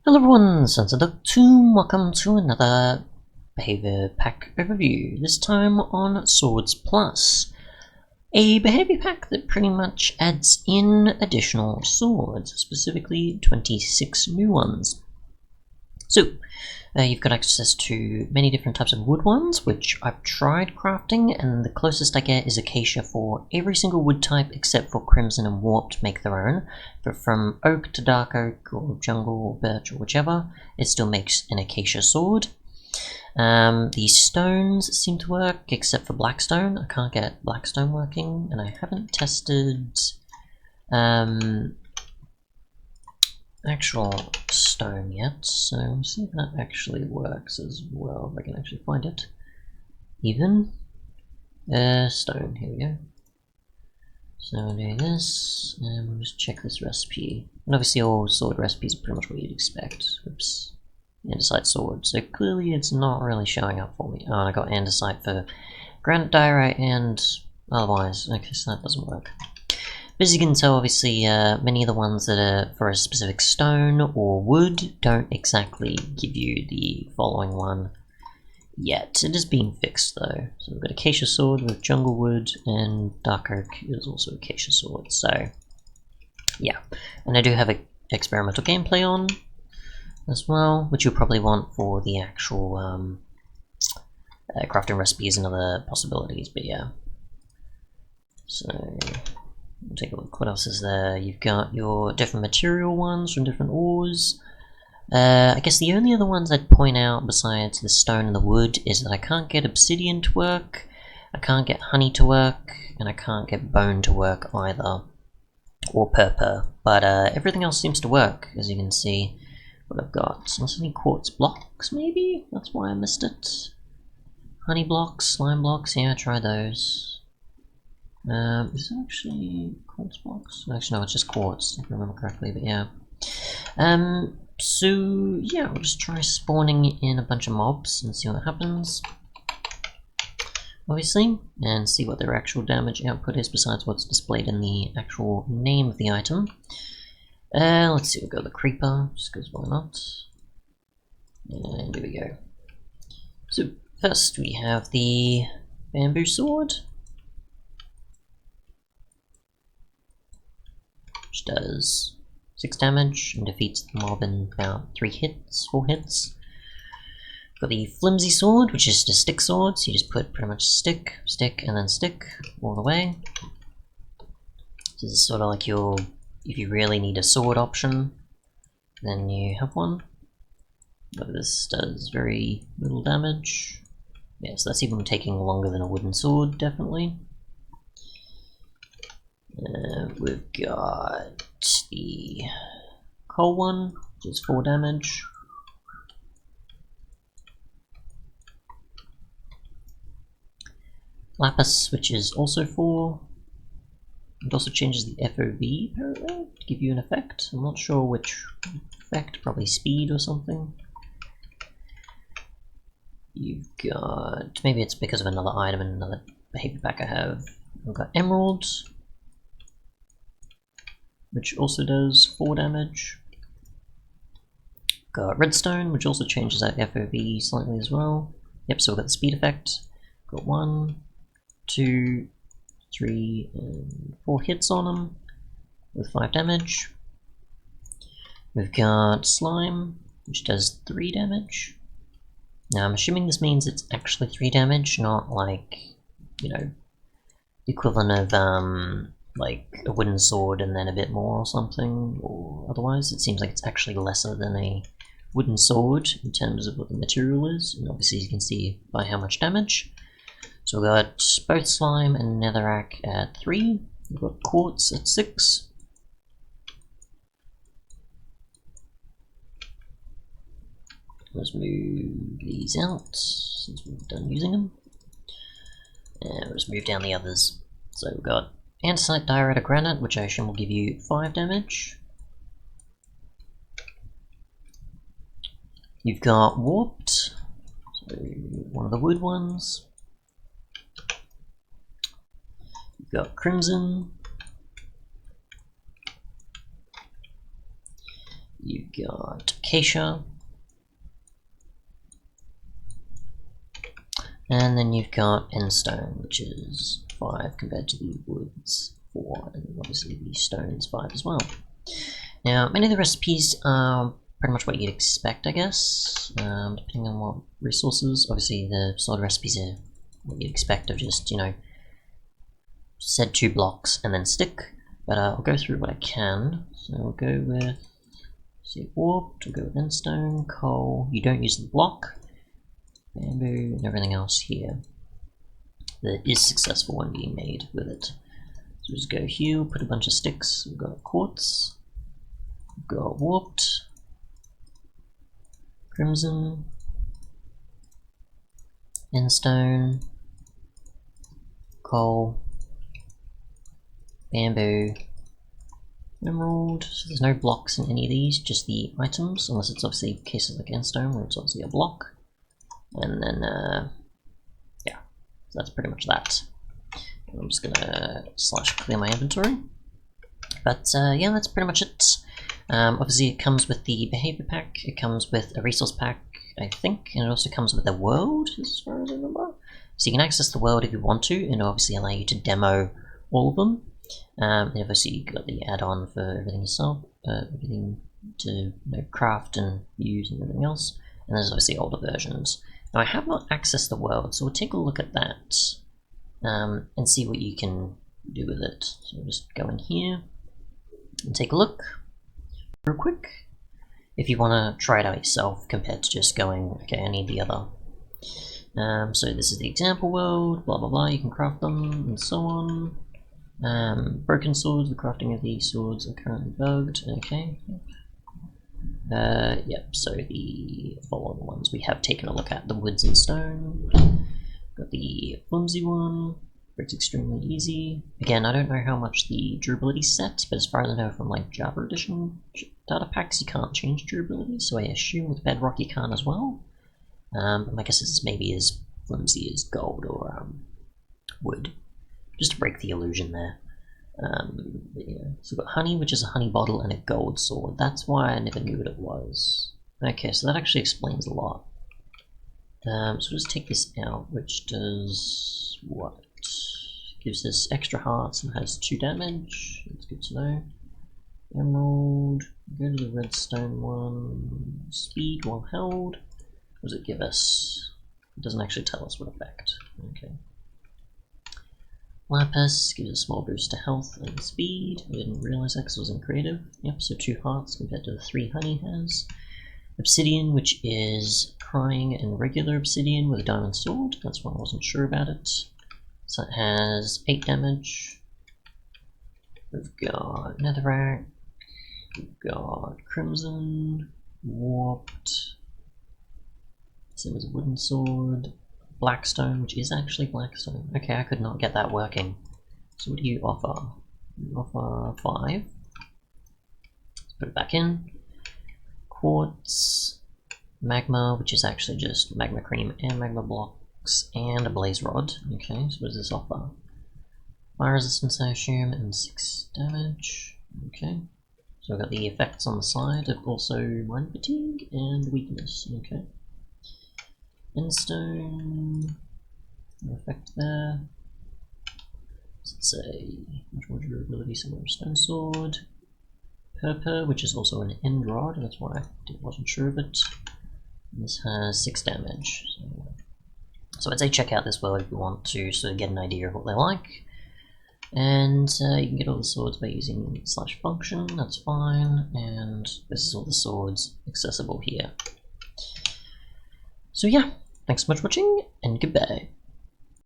Hello everyone, Sensitive2, welcome to another Behaviourpack overview, this time on Swords Plus. A behaviour pack that pretty much adds in additional swords, specifically 26 new ones. So, you've got access to many different types of wood ones, which I've tried crafting, and the closest I get is acacia for every single wood type except for crimson and warped make their own. But from oak to dark oak or jungle or birch or whichever, it still makes an acacia sword. The stones seem to work except for blackstone. I can't get blackstone working, and I haven't tested actual stone yet, so we'll see if that actually works as well, if I can actually find it. Even stone, here we go. So I'll do this, and we'll just check this recipe. And obviously all sword recipes are pretty much what you'd expect. Oops. Andesite sword, so clearly it's not really showing up for me. Oh, I got andesite for granite diorite and otherwise, okay, so that doesn't work. But as you can tell, obviously, many of the ones that are for a specific stone or wood don't exactly give you the following one yet. It is being fixed though. So we've got acacia sword with jungle wood, and dark oak is also acacia sword, so yeah. And I do have an experimental gameplay on as well, which you'll probably want for the actual crafting recipes and other possibilities, but yeah. So we'll take a look. What else is there? You've got your different material ones from different ores. I guess the only other ones I'd point out besides the stone and the wood is that I can't get obsidian to work, I can't get honey to work, and I can't get bone to work either, or purple. But everything else seems to work, as you can see. What I've got. Unless any quartz blocks, maybe? That's why I missed it. Honey blocks, slime blocks, yeah, try those. Is it actually quartz blocks? Actually, no, it's just quartz, if I remember correctly, but yeah. So, yeah, we'll just try spawning in a bunch of mobs and see what happens. Obviously, and see what their actual damage output is besides what's displayed in the actual name of the item. Let's see, we'll go the creeper, just because why not. And here we go. So, first we have the bamboo sword, which does 6 damage and defeats the mob in about 4 hits. Got the flimsy sword, which is just a stick sword, so you just put pretty much stick, and then stick all the way. This is sort of like your, if you really need a sword option, then you have one. But this does very little damage. Yeah, so that's even taking longer than a wooden sword, definitely. We've got the coal one, which is 4 damage. Lapis, which is also 4. It also changes the FOV apparently to give you an effect. I'm not sure which effect, probably speed or something. You've got, maybe it's because of another item in another behavior pack I have. We've got emerald, which also does 4 damage. Got redstone, which also changes that FOV slightly as well. Yep, so we've got the speed effect. Got 1, 2, 3, and 4 hits on them with 5 damage. We've got slime, which does 3 damage. Now I'm assuming this means it's actually 3 damage, not like, you know, the equivalent of like a wooden sword and then a bit more or something, or otherwise it seems like it's actually lesser than a wooden sword in terms of what the material is, and obviously you can see by how much damage. So we've got both slime and netherrack at 3, we've got quartz at 6. Let's move these out since we're done using them. And we'll just move down the others. So we've got andesite diorite granite, which I assume will give you 5 damage. You've got warped, so one of the wood ones. You've got crimson. You've got acacia. And then you've got endstone, which is 5 compared to the wood's 4, and obviously the stone's 5 as well. Now, many of the recipes are pretty much what you'd expect, I guess, depending on what resources. Obviously, the sword recipes are what you'd expect of just, you know, said 2 blocks and then stick. But I'll go through what I can. So we'll go with, see, warped, we'll go with endstone, coal. You don't use the block. Bamboo and everything else here that is successful when being made with it. So we'll just go here, we'll put a bunch of sticks. We've got quartz, we've got warped, crimson, endstone, coal, bamboo, emerald. So there's no blocks in any of these, just the items, unless it's obviously a case of like endstone where it's obviously a block. And then, yeah, so that's pretty much that. I'm just gonna / clear my inventory. But yeah, that's pretty much it. Obviously it comes with the behavior pack, it comes with a resource pack, I think, and it also comes with a world, as far as I remember. So you can access the world if you want to, and obviously allow you to demo all of them. And obviously you've got the add-on for everything yourself, everything to, you know, craft and use and everything else. And there's obviously older versions. Now I have not accessed the world, so we'll take a look at that and see what you can do with it. So we'll just go in here and take a look real quick if you want to try it out yourself compared to just going, okay, I need the other. So this is the example world, blah blah blah, you can craft them and so on. Broken swords, the crafting of these swords are currently bugged, okay. Yep, so the following ones we have taken a look at: the woods and stone, got the flimsy one, where it's extremely easy. Again, I don't know how much the durability set, but as far as I know from like Java Edition data packs, you can't change durability, so I assume with Bedrock you can as well. But my guess is maybe as flimsy as gold or wood, just to break the illusion there. Yeah. So we've got honey, which is a honey bottle, and a gold sword. That's why I never knew what it was. Okay, so that actually explains a lot. So we'll just take this out, which does what? Gives us extra hearts and has 2 damage. That's good to know. Emerald. Go to the redstone one. Speed while held. What does it give us? It doesn't actually tell us what effect. Okay. Lapis gives a small boost to health and speed. I didn't realize that because it wasn't creative. Yep, so 2 hearts compared to the 3 honey has. Obsidian, which is crying and regular obsidian with a diamond sword. That's why I wasn't sure about it. So it has 8 damage. We've got netherrack. We've got crimson, warped. Same as a wooden sword. Blackstone, which is actually blackstone. Okay, I could not get that working. So what do you offer? You offer 5. Let's put it back in. Quartz, magma, which is actually just magma cream and magma blocks, and a blaze rod. Okay, so what does this offer? Fire resistance, I assume, and 6 damage. Okay. So I've got the effects on the side of also mind fatigue and weakness. Okay. Endstone, no effect there. Let's say much more durability, similar to stone sword. Purple, which is also an end rod, that's why I wasn't sure of it. And this has 6 damage. So I'd say check out this world if you want to sort of get an idea of what they're like. And you can get all the swords by using /function, that's fine. And this is all the swords accessible here. So yeah, thanks so much for watching, and goodbye.